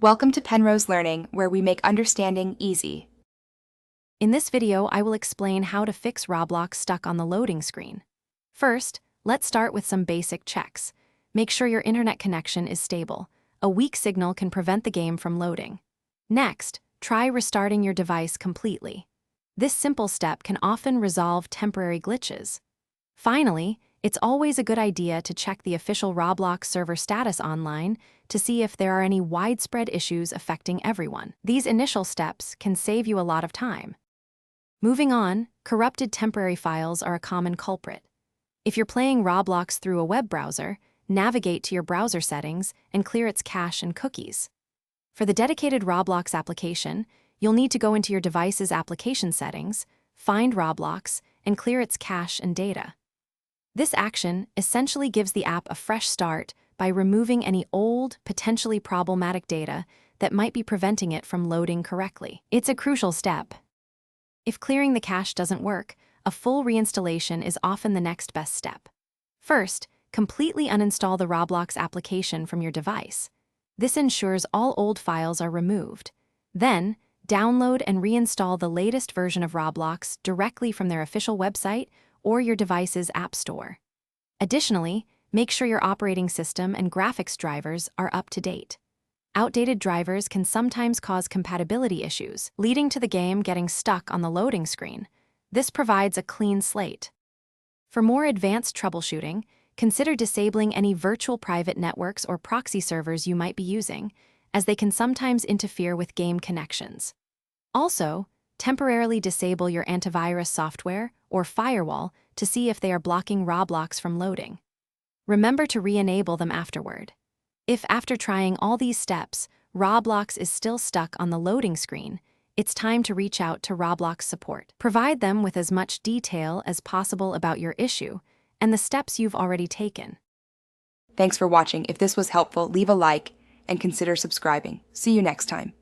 Welcome to Penrose Learning, where we make understanding easy. In this video, I will explain how to fix Roblox stuck on the loading screen. First, let's start with some basic checks. Make sure your internet connection is stable. A weak signal can prevent the game from loading. Next, try restarting your device completely. This simple step can often resolve temporary glitches. Finally, it's always a good idea to check the official Roblox server status online to see if there are any widespread issues affecting everyone. These initial steps can save you a lot of time. Moving on, corrupted temporary files are a common culprit. If you're playing Roblox through a web browser, navigate to your browser settings and clear its cache and cookies. For the dedicated Roblox application, you'll need to go into your device's application settings, find Roblox, and clear its cache and data. This action essentially gives the app a fresh start by removing any old, potentially problematic data that might be preventing it from loading correctly. It's a crucial step. If clearing the cache doesn't work, a full reinstallation is often the next best step. First, completely uninstall the Roblox application from your device. This ensures all old files are removed. Then, download and reinstall the latest version of Roblox directly from their official website or your device's app store. Additionally, make sure your operating system and graphics drivers are up to date. Outdated drivers can sometimes cause compatibility issues, leading to the game getting stuck on the loading screen. This provides a clean slate. For more advanced troubleshooting, consider disabling any virtual private networks or proxy servers you might be using, as they can sometimes interfere with game connections. Also, temporarily disable your antivirus software or firewall to see if they are blocking Roblox from loading. Remember to re-enable them afterward. If after trying all these steps, Roblox is still stuck on the loading screen, it's time to reach out to Roblox support. Provide them with as much detail as possible about your issue and the steps you've already taken. Thanks for watching. If this was helpful, leave a like and consider subscribing. See you next time.